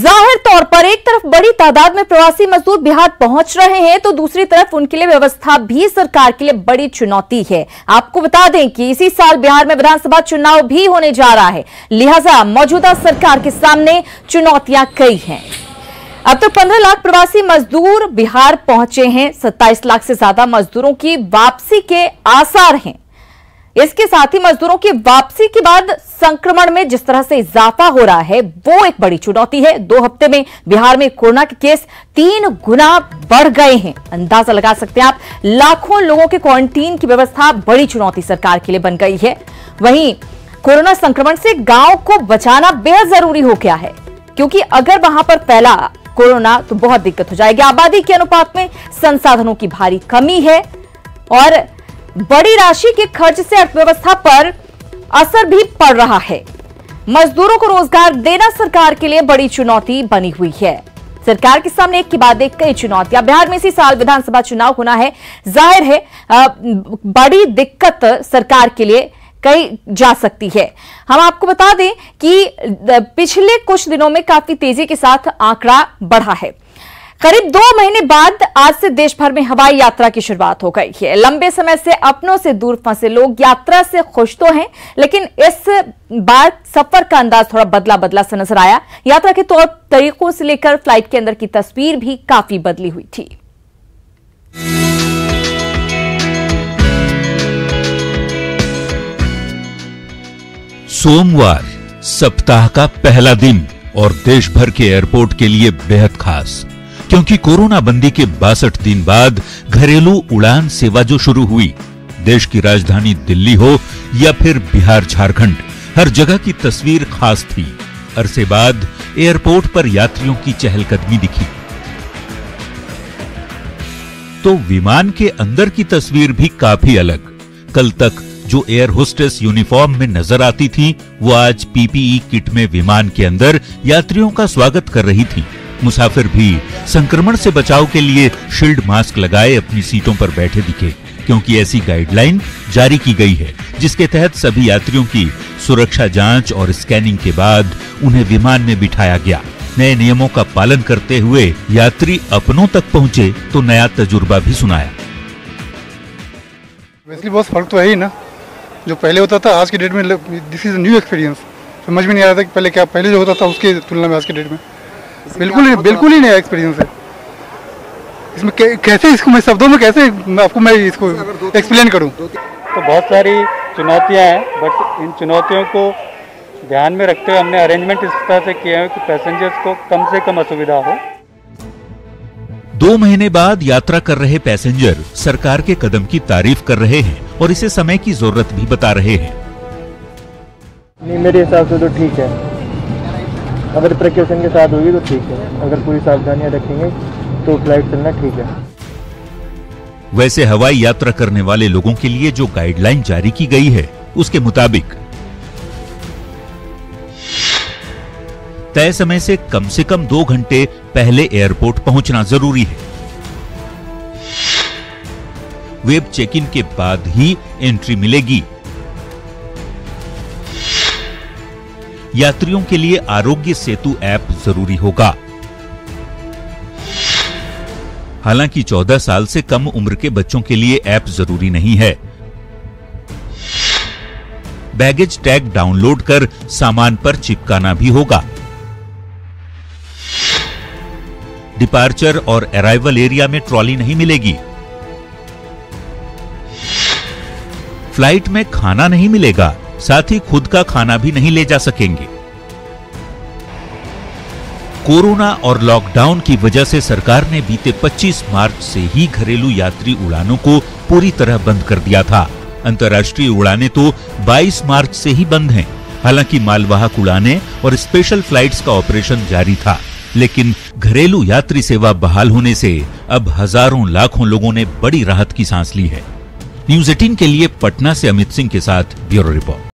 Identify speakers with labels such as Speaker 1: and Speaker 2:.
Speaker 1: जाहिर तौर पर एक तरफ बड़ी तादाद में प्रवासी मजदूर बिहार पहुंच रहे हैं तो दूसरी तरफ उनके लिए व्यवस्था भी सरकार के लिए बड़ी चुनौती है। आपको बता दें कि इसी साल बिहार में विधानसभा चुनाव भी होने जा रहा है, लिहाजा मौजूदा सरकार के सामने चुनौतियां कई हैं। अब तक 15 लाख प्रवासी मजदूर बिहार पहुंचे हैं। 27 लाख से ज्यादा मजदूरों की वापसी के आसार हैं। इसके साथ ही मजदूरों की वापसी के बाद संक्रमण में जिस तरह से इजाफा हो रहा है वो एक बड़ी चुनौती है। 2 हफ्ते में बिहार में कोरोना के केस 3 गुना बढ़ गए हैं। अंदाजा लगा सकते हैं आप, लाखों लोगों के क्वारंटीन की व्यवस्था बड़ी चुनौती सरकार के लिए बन गई है। वहीं कोरोना संक्रमण से गांव को बचाना बेहद जरूरी हो गया है, क्योंकि अगर वहां पर फैला कोरोना तो बहुत दिक्कत हो जाएगी। आबादी के अनुपात में संसाधनों की भारी कमी है और बड़ी राशि के खर्च से अर्थव्यवस्था पर असर भी पड़ रहा है। मजदूरों को रोजगार देना सरकार के लिए बड़ी चुनौती बनी हुई है। सरकार के सामने एक के बाद एक कई चुनौतियां। बिहार में इसी साल विधानसभा चुनाव होना है, जाहिर है बड़ी दिक्कत सरकार के लिए कही जा सकती है। हम आपको बता दें कि पिछले कुछ दिनों में काफी तेजी के साथ आंकड़ा बढ़ा है। करीब 2 महीने बाद आज से देश भर में हवाई यात्रा की शुरुआत हो गई है। लंबे समय से अपनों से दूर फंसे लोग यात्रा से खुश तो हैं, लेकिन इस बार सफर का अंदाज थोड़ा बदला सा नजर आया। यात्रा के तौर तरीकों से लेकर फ्लाइट के अंदर की तस्वीर भी काफी बदली हुई थी।
Speaker 2: सोमवार सप्ताह का पहला दिन और देश भर के एयरपोर्ट के लिए बेहद खास, क्योंकि कोरोना बंदी के 62 दिन बाद घरेलू उड़ान सेवा जो शुरू हुई, देश की राजधानी दिल्ली हो या फिर बिहार झारखंड, हर जगह की तस्वीर खास थी। अरसे बाद एयरपोर्ट पर यात्रियों की चहलकदमी दिखी तो विमान के अंदर की तस्वीर भी काफी अलग। कल तक जो एयर होस्टेस यूनिफॉर्म में नजर आती थी, वो आज पीपीई किट में विमान के अंदर यात्रियों का स्वागत कर रही थी। मुसाफिर भी संक्रमण से बचाव के लिए शील्ड मास्क लगाए अपनी सीटों पर बैठे दिखे, क्योंकि ऐसी गाइडलाइन जारी की गई है जिसके तहत सभी यात्रियों की सुरक्षा जांच और स्कैनिंग के बाद उन्हें विमान में बिठाया गया। नए नियमों का पालन करते हुए यात्री अपनों तक पहुंचे तो नया तजुर्बा भी सुनाया।
Speaker 3: वैसे बहुत फर्क तो है ही ना, जो पहले होता था आज के डेट में दिस इज न्यू एक्सपीरियंस। समझ में नहीं आ रहा था कि पहले जो होता था उसकी तुलना में आज के डेट में बिल्कुल ही नया एक्सपीरियंस है। इसमें कैसे इसको मैं शब्दों में कैसे आपको मैं इसको एक्सप्लेन करूं।
Speaker 4: तो बहुत सारी चुनौतियां हैं, बट इन चुनौतियों को ध्यान में रखते हुए हमने अरेंजमेंट इस तरह से किया है कि पैसेंजर्स को कम से कम असुविधा हो।
Speaker 2: 2 महीने बाद यात्रा कर रहे पैसेंजर सरकार के कदम की तारीफ कर रहे हैं और इसे समय की जरूरत भी बता रहे हैं।
Speaker 4: नहीं, मेरे हिसाब से तो ठीक है, अगर प्रिकॉशन के साथ होगी तो ठीक है, अगर पूरी सावधानियां रखेंगे तो फ्लाइट चलना ठीक है।
Speaker 2: वैसे हवाई यात्रा करने वाले लोगों के लिए जो गाइडलाइन जारी की गई है उसके मुताबिक तय समय से कम 2 घंटे पहले एयरपोर्ट पहुंचना जरूरी है। वेब चेक इन के बाद ही एंट्री मिलेगी। यात्रियों के लिए आरोग्य सेतु ऐप जरूरी होगा। हालांकि 14 साल से कम उम्र के बच्चों के लिए ऐप जरूरी नहीं है। बैगेज टैग डाउनलोड कर सामान पर चिपकाना भी होगा। डिपार्चर और अराइवल एरिया में ट्रॉली नहीं मिलेगी। फ्लाइट में खाना नहीं मिलेगा, साथ ही खुद का खाना भी नहीं ले जा सकेंगे। कोरोना और लॉकडाउन की वजह से सरकार ने बीते 25 मार्च से ही घरेलू यात्री उड़ानों को पूरी तरह बंद कर दिया था। अंतर्राष्ट्रीय उड़ानें तो 22 मार्च से ही बंद हैं। हालांकि मालवाहक उड़ानें और स्पेशल फ्लाइट्स का ऑपरेशन जारी था, लेकिन घरेलू यात्री सेवा बहाल होने से अब हजारों लाखों लोगों ने बड़ी राहत की सांस ली है। न्यूज़ 18 के लिए पटना से अमित सिंह के साथ ब्यूरो रिपोर्ट।